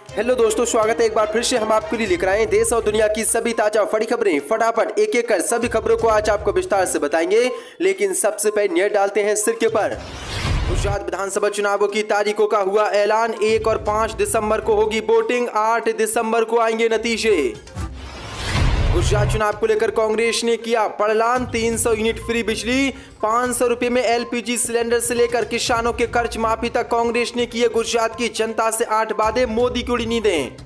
Hello दोस्तों, स्वागत है एक बार फिर से हम आपके लिए लेकर आए देश और दुनिया की सभी ताजा बड़ी खबरें। फटाफट एक एक कर सभी खबरों को आज आपको विस्तार से बताएंगे, लेकिन सबसे पहले नजर डालते हैं सिरके पर। गुजरात विधानसभा चुनावों की तारीखों का हुआ ऐलान। 1 और 5 दिसंबर को होगी वोटिंग, 8 दिसंबर को आएंगे नतीजे। गुजरात चुनाव को लेकर कांग्रेस ने किया पड़लान। 300 यूनिट फ्री बिजली, 500 रुपए में एलपीजी सिलेंडर से लेकर किसानों के कर्ज माफी तक कांग्रेस ने किए गुजरात की जनता से 8 वादे, मोदी की उड़ी नींदें।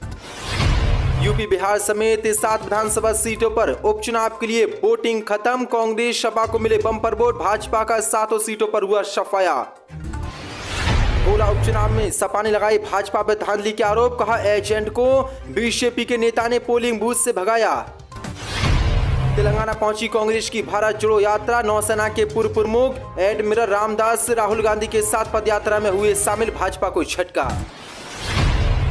यूपी बिहार समेत 7 विधानसभा सीटों पर उपचुनाव के लिए वोटिंग खत्म। कांग्रेस सपा को मिले बम्पर वोट, भाजपा का 7 सीटों पर हुआ सफाया। गोला उपचुनाव में सपा ने लगाई भाजपा पर धांधली के आरोप, कहा एजेंट को बीजेपी के नेता ने पोलिंग बूथ से भगाया। तेलंगाना पहुंची कांग्रेस की भारत जोड़ो यात्रा। नौसेना के पूर्व प्रमुख एडमिरल रामदास राहुल गांधी के साथ पदयात्रा में हुए शामिल, भाजपा को झटका।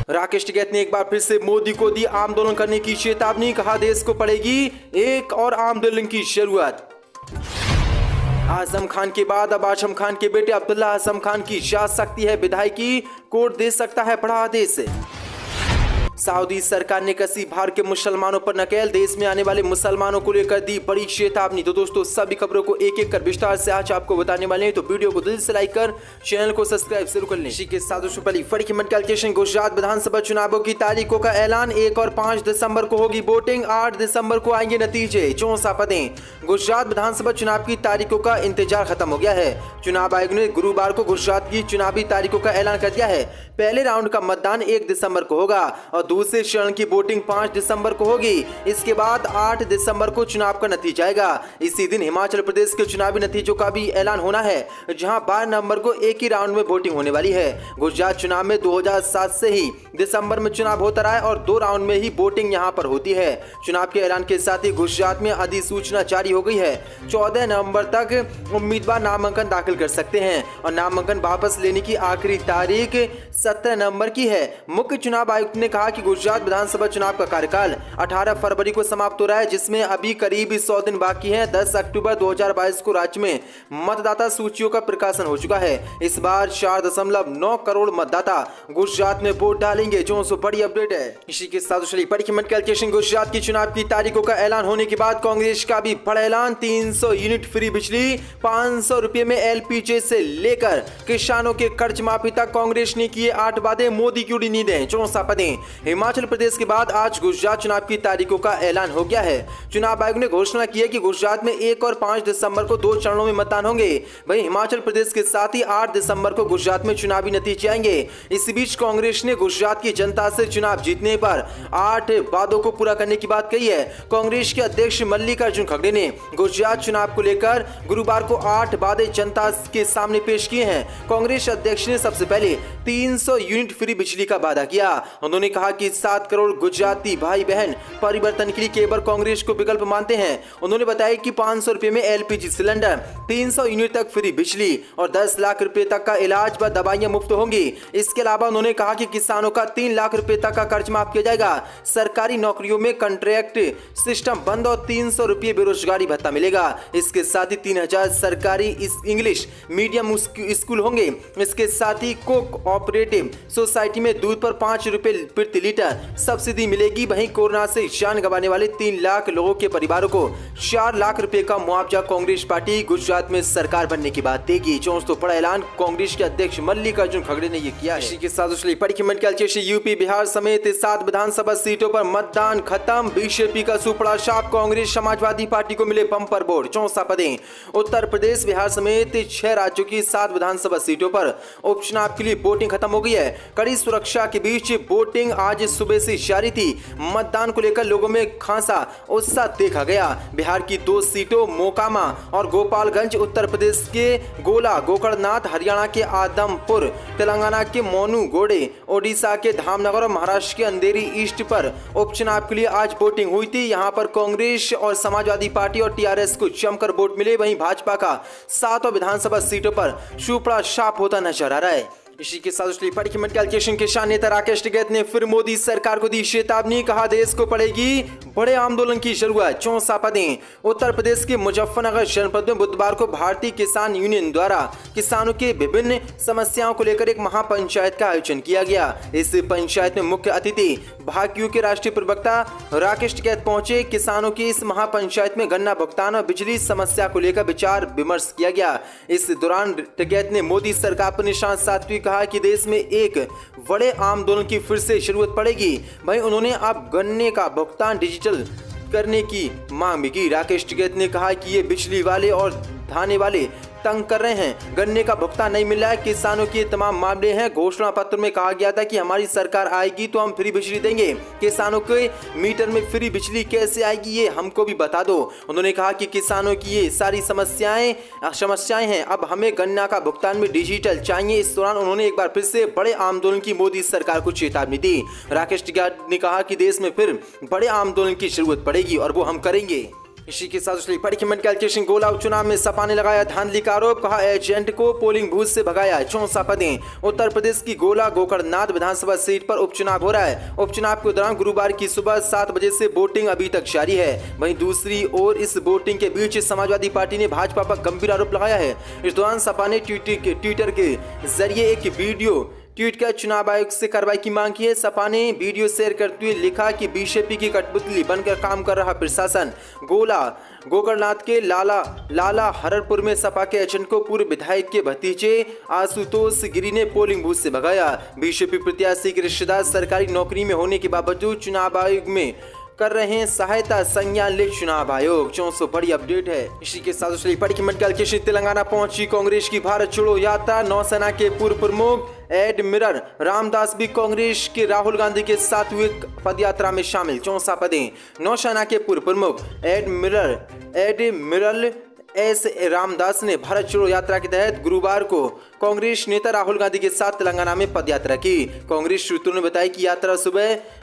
राकेश टिकैत ने एक बार फिर से मोदी को दी आंदोलन करने की चेतावनी, कहा देश को पड़ेगी एक और आंदोलन की जरूरत। आजम खान के बाद अब आजम खान के बेटे अब्दुल्ला आजम खान की जा सकती है विधायकी, कोर्ट दे सकता है बड़ा आदेश। सऊदी सरकार ने कसी भारत के मुसलमानों पर नकेल, देश में आने वाले मुसलमानों को लेकर दी बड़ी चेतावनी। तो दोस्तों सभी खबरों को एक एक कर विस्तार से आज आपको बताने वाले हैं, तो वीडियो को दिल से लाइक कर चैनल को सब्सक्राइब जरूर कर लें। इसी के साथ दोस्तों पहली बड़ी खबर कैलकुलेशन। गुजरात विधानसभा चुनावों की तारीखों का ऐलान। 1 और 5 दिसंबर को होगी वोटिंग, 8 दिसंबर को आएंगे नतीजे। 64 पदें। गुजरात विधानसभा चुनाव की तारीखों का इंतजार खत्म हो गया है। चुनाव आयोग ने गुरुवार को गुजरात की चुनावी तारीखों का ऐलान कर दिया है। पहले राउंड का मतदान 1 दिसंबर को होगा और दूसरे चरण की वोटिंग 5 दिसंबर को होगी। इसके बाद 8 दिसंबर को चुनाव का नतीजा आएगा। इसी दिन हिमाचल प्रदेश के चुनावी नतीजों का भी ऐलान होना है, जहां 12 नवंबर को एक ही राउंड में वोटिंग होने वाली है। गुजरात चुनाव में 2007 से ही दिसंबर में चुनाव होता रहा है और 2 राउंड में ही वोटिंग यहां पर होती है। चुनाव के ऐलान के साथ ही गुजरात में अधिसूचना जारी हो गई है। 14 नवंबर तक उम्मीदवार नामांकन दाखिल कर सकते हैं और नामांकन वापस लेने की आखिरी तारीख 17 नवंबर की है। मुख्य चुनाव आयुक्त ने कहा कि गुजरात विधानसभा चुनाव का कार्यकाल 18 फरवरी को समाप्त हो रहा है, जिसमें अभी करीब 100 दिन बाकी है। 10 अक्टूबर 2022 को राज्य में मतदाता सूचियों का प्रकाशन हो चुका है। इस बार 4.9 करोड़ मतदाता गुजरात में वोट डालेंगे, जो बड़ी अपडेट है। इसी के साथ बड़ी कैलकुलेशन। गुजरात की चुनाव की तारीखों का ऐलान होने के बाद कांग्रेस का भी बड़ा ऐलान। 300 यूनिट फ्री बिजली, 500 रुपए में एलपीजी से लेकर किसानों के कर्ज माफी तक कांग्रेस ने किए 8 वादे, मोदी की उड़ी नींदें। 64 पदें। हिमाचल प्रदेश के बाद आज गुजरात चुनाव की तारीखों का ऐलान हो गया है। चुनाव आयोग ने घोषणा की है कि गुजरात में 1 और 5 दिसंबर को 2 चरणों में मतदान होंगे। वहीं हिमाचल प्रदेश के साथ ही 8 दिसंबर को गुजरात में चुनावी नतीजे आएंगे। इसी बीच कांग्रेस ने गुजरात की जनता से चुनाव जीतने पर 8 वादों को पूरा करने की बात कही है। कांग्रेस के अध्यक्ष मल्लिकार्जुन खड़गे ने गुजरात चुनाव को लेकर गुरुवार को 8 वादे जनता के सामने पेश किए हैं। कांग्रेस अध्यक्ष ने सबसे पहले 300 यूनिट फ्री बिजली का वादा किया। उन्होंने कहा कि 7 करोड़ गुजराती भाई बहन परिवर्तन के लिए केवल कांग्रेस को विकल्प मानते हैं। उन्होंने बताया कि 500 रुपए में एलपीजी सिलेंडर, 300 यूनिट तक फ्री बिजली और 10 लाख रुपए तक का इलाज व दवाइयां मुफ्त होंगी। इसके अलावा उन्होंने कहा कि किसानों का 3 लाख रुपए तक का कर्ज माफ किया जाएगा। सरकारी नौकरियों में कॉन्ट्रैक्ट सिस्टम बंद और 300 रुपए बेरोजगारी भत्ता मिलेगा। इसके साथ ही 3000 सरकारी इंग्लिश मीडियम स्कूल होंगे। इसके साथ ही कोऑपरेटिव सोसाइटी में दूध पर 5 रुपए प्रति लीटर सब्सिडी मिलेगी। वहीं कोरोना से जान गंवाने वाले 3 लाख लोगों के परिवारों को 4 लाख रुपए का मुआवजा कांग्रेस पार्टी गुजरात में सरकार बनने की बात देगी। तो बड़ा ऐलान कांग्रेस के अध्यक्ष मल्लिकार्जुन खड़गे ने ये किया है। इसी के साथ यूपी बिहार समेत 7 विधानसभा सीटों पर मतदान खत्म। बीजेपी का सुपड़ा साफ, कांग्रेस समाजवादी पार्टी को मिले बम्पर वोट। 64 पदें। उत्तर प्रदेश बिहार समेत 6 राज्यों की 7 विधानसभा सीटों पर उपचुनाव के लिए वोटिंग खत्म हो गई है। कड़ी सुरक्षा के बीच वोटिंग आज सुबह से जारी थी। मतदान को लेकर लोगों में खासा उत्साह देखा गया। बिहार की 2 सीटों मोकामा और गोपालगंज, उत्तर प्रदेश के गोला गोकर्णनाथ, हरियाणा के आदमपुर, तेलंगाना के मोनूगोडे, ओडिशा के धामनगर और महाराष्ट्र के अंधेरी ईस्ट पर उपचुनाव के लिए आज वोटिंग हुई थी। यहां पर कांग्रेस और समाजवादी पार्टी और टीआरएस को जमकर वोट मिले। वहीं भाजपा का 7 विधानसभा सीटों पर सुपड़ा साफ होता नजर आ रहा है। इसी के साथ कैलकुलेशन किसान नेता राकेश टिकैत ने फिर मोदी सरकार को दी चेतावनी, कहा देश को पड़ेगी बड़े आंदोलन की शुरुआत, 64 पदें। उत्तर प्रदेश के मुजफ्फरनगर जनपद में बुधवार को भारतीय किसान यूनियन द्वारा किसानों के विभिन्न समस्याओं को लेकर एक महापंचायत का आयोजन किया गया। इस पंचायत में मुख्य अतिथि भाकियू के राष्ट्रीय प्रवक्ता राकेश टिकैत पहुंचे। किसानों की इस महापंचायत में गन्ना भुगतान और बिजली समस्या को लेकर विचार विमर्श किया गया। इस दौरान टिकैत ने मोदी सरकार पर निशाना साधते हुए कहा कि देश में एक बड़े आंदोलन की फिर से शुरुआत पड़ेगी। वहीं उन्होंने अब गन्ने का भुगतान डिजिटल करने की मांग भी की। राकेश टिकैत ने कहा कि ये बिजली वाले और धाने वाले तंग कर रहे हैं, गन्ने का भुगतान नहीं मिल रहा है, किसानों के तमाम मामले हैं। घोषणा पत्र में कहा गया था कि हमारी सरकार आएगी तो हम फ्री बिजली देंगे, किसानों के मीटर में फ्री बिजली कैसे आएगी ये हमको भी बता दो। उन्होंने कहा कि किसानों की ये सारी समस्याएं हैं, अब हमें गन्ना का भुगतान में डिजिटल चाहिए। इस दौरान उन्होंने एक बार फिर से बड़े आंदोलन की मोदी सरकार को चेतावनी दी। राकेश टिकैत ने कहा कि देश में फिर बड़े आंदोलन की जरूरत पड़ेगी और वो हम करेंगे। इसी के साथ परिखमंड कैलकुलेशन गोला उपचुनाव में सपा ने लगाया धांधली का आरोप, कहा एजेंट को पोलिंग बूथ से भगाया। 64 पदें। उत्तर प्रदेश की गोला गोकर्णनाथ विधानसभा सीट पर उपचुनाव हो रहा है। उपचुनाव के दौरान गुरुवार की सुबह 7 बजे से वोटिंग अभी तक जारी है। वहीं दूसरी ओर इस वोटिंग के बीच समाजवादी पार्टी ने भाजपा पर गंभीर आरोप लगाया है। इस दौरान सपा ने ट्विटर के जरिए एक वीडियो ट्वीट कर चुनाव आयोग से कार्रवाई की मांग की है। सपा ने वीडियो शेयर करते हुए लिखा कि बीजेपी की कठपुतली बनकर काम कर रहा प्रशासन। गोला गोकर्णनाथ के लाला हररपुर में सपा के एजेंट को पूर्व विधायक के भतीजे आशुतोष गिरी ने पोलिंग बूथ से भगाया। बीजेपी प्रत्याशी के रिश्तेदार सरकारी नौकरी में होने के बावजूद चुनाव आयोग में कर रहे हैं सहायता, संज्ञान ले चुनाव आयोग। 400 बड़ी अपडेट है। इसी के साथ तेलंगाना पहुंची कांग्रेस की भारत छोड़ो यात्रा। नौसेना के पूर्व प्रमुख एडमिरल रामदास भी कांग्रेस के राहुल गांधी के साथ हुए पदयात्रा में शामिल। 64 पदें। नौसेना के पूर्व प्रमुख एडमिरल एस रामदास ने भारत छोड़ो यात्रा के तहत गुरुवार को कांग्रेस नेता राहुल गांधी के साथ तेलंगाना में पदयात्रा की। कांग्रेस सूत्रों ने बताया कि यात्रा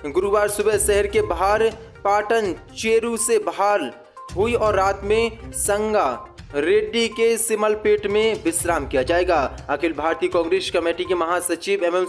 गुरुवार सुबह शहर के बाहर पाटन चेरू से बाहर हुई और रात में संगा रेड्डी के सिमलपेट में विश्राम किया जाएगा। अखिल भारतीय कांग्रेस कमेटी के महासचिव एवं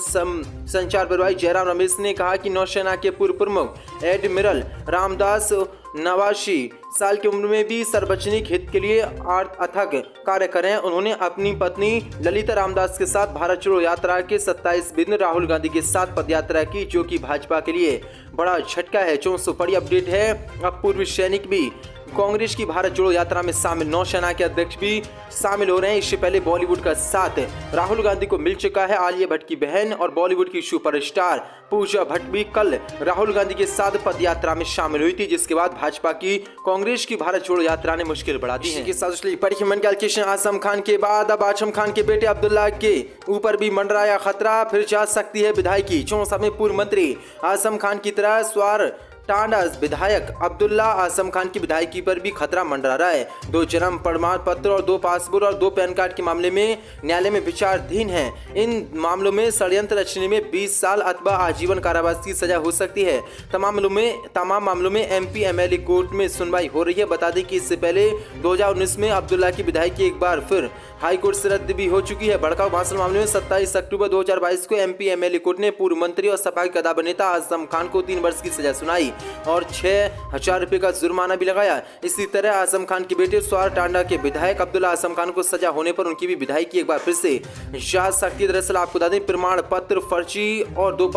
संचार प्रभारी जयराम रमेश ने कहा कि नौसेना के पूर्व प्रमुख एडमिरल रामदास 89 साल की उम्र में भी सार्वजनिक हित के लिए अथक कार्य करें। उन्होंने अपनी पत्नी ललिता रामदास के साथ भारत छोड़ो यात्रा के 27 दिन राहुल गांधी के साथ पदयात्रा की, जो कि भाजपा के लिए बड़ा झटका है। 400 बड़ी अपडेट है। अब पूर्व सैनिक भी कांग्रेस की भारत जोड़ो यात्रा में शामिल। नौसेना के अध्यक्ष भी शामिल हो रहे हैं। इससे पहले बॉलीवुड का साथ राहुल गांधी को मिल चुका है। आलिया भट्ट की बहन और बॉलीवुड की सुपरस्टार पूजा भट्ट भी कल राहुल गांधी के साथ पदयात्रा में शामिल हुई थी, जिसके बाद भाजपा की कांग्रेस की भारत जोड़ो यात्रा ने मुश्किल बढ़ा दी है। आजम खान के बाद अब आजम खान के बेटे अब्दुल्ला के ऊपर भी मंडराया खतरा, फिर जा सकती है विधायकी। 64 में पूर्व मंत्री आजम खान की तरह स्वार टांडा विधायक अब्दुल्ला आजम खान की विधायकी पर भी खतरा मंडरा रहा है। 2 जन्म प्रमाण पत्र और 2 पासपोर्ट और 2 पैन कार्ड के मामले में न्यायालय में विचाराधीन है। इन मामलों में षड्यंत्र रचने में 20 साल अथवा आजीवन कारावास की सजा हो सकती है। तमाम मामलों में MP MLA कोर्ट में सुनवाई हो रही है। बता दें कि इससे पहले 2019 में अब्दुल्ला की विधायकी एक बार फिर हाईकोर्ट से रद्द भी हो चुकी है। भड़काऊ भाषण मामले में 27 अक्टूबर 2022 को MP MLA कोर्ट ने पूर्व मंत्री और सपा के कदावर नेता आजम खान को 3 वर्ष की सजा सुनाई और 6,000 रुपए का जुर्माना भी लगाया। इसी तरह आजम खान के बेटे स्वार टांडा के विधायक अब्दुल्ला आजम खान को सजा होने पर उनकी भी विधायकी एक बार फिर से जा सकती है। दरअसल आपको बता दें, प्रमाण पत्र फर्जी और 2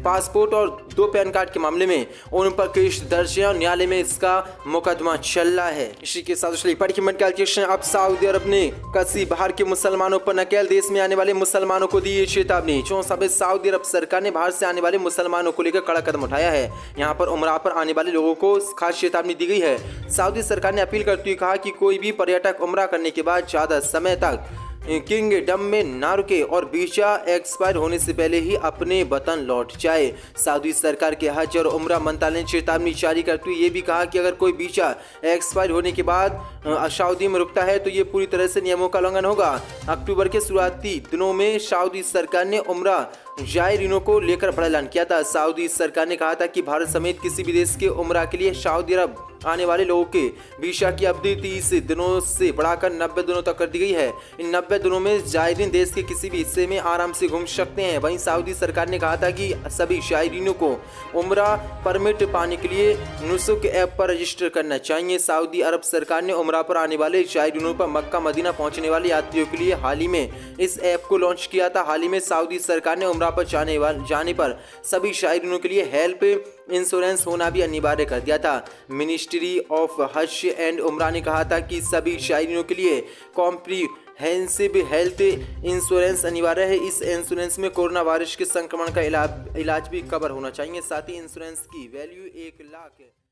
पासपोर्ट और 2 पैन कार्ड के मामले में उन पर केस दर्ज है और न्यायालय में इसका मुकदमा चल रहा है। इसी के साथ अब सऊदी अरब ने कसी बाहर के मुसलमानों पर नकेल, देश में आने वाले मुसलमानों को दी चेतावनी। 64 सऊदी अरब सरकार ने बाहर से आने वाले मुसलमानों को लेकर कड़ा कदम उठाया है। यहाँ पर उमरा पर आने वाले लोगों को खास चेतावनी दी गई है। सऊदी सरकार ने अपील करते हुए कहा कि कोई भी पर्यटक उमरा करने के बाद ज्यादा समय तक किंगडम में ना रुके और वीजा एक्सपायर होने से पहले ही अपने वतन लौट जाए। सऊदी सरकार के हज और उमरा मंत्रालय ने चेतावनी जारी करते हुए ये भी कहा कि अगर कोई वीजा एक्सपायर होने के बाद सऊदी में रुकता है तो ये पूरी तरह से नियमों का उल्लंघन होगा। अक्टूबर के शुरुआती दिनों में सऊदी सरकार ने उमरा जायरीनों को लेकर बड़ा ऐलान किया था। सऊदी सरकार ने कहा था कि भारत समेत किसी भी देश के उम्रा के लिए सऊदी अरब आने वाले लोगों के वीजा की अवधि 30 दिनों से बढ़ाकर 90 दिनों तक कर दी गई है। इन 90 दिनों में जायरीन देश के किसी भी हिस्से में आराम से घूम सकते हैं। वहीं सऊदी सरकार ने कहा था कि सभी जायरीनों को उम्रा परमिट पाने के लिए नुसुक ऐप पर रजिस्टर करना चाहिए। सऊदी अरब सरकार ने उम्रा पर आने वाले जायरीनों पर मक्का मदीना पहुंचने वाले यात्रियों के लिए हाल ही में इस ऐप को लॉन्च किया था। हाल ही में सऊदी सरकार ने उम्रा पर जाने पर सभी जायरीनों के लिए हेल्थ इंश्योरेंस होना भी अनिवार्य कर दिया था। मिनिस्ट्री ऑफ हज एंड उम्रा ने कहा था कि सभी जायरीनों के लिए कॉम्प्रिहेंसिव हेल्थ इंश्योरेंस अनिवार्य है। इस इंश्योरेंस में कोरोना वायरस के संक्रमण का इलाज भी कवर होना चाहिए। साथ ही इंश्योरेंस की वैल्यू 1 लाख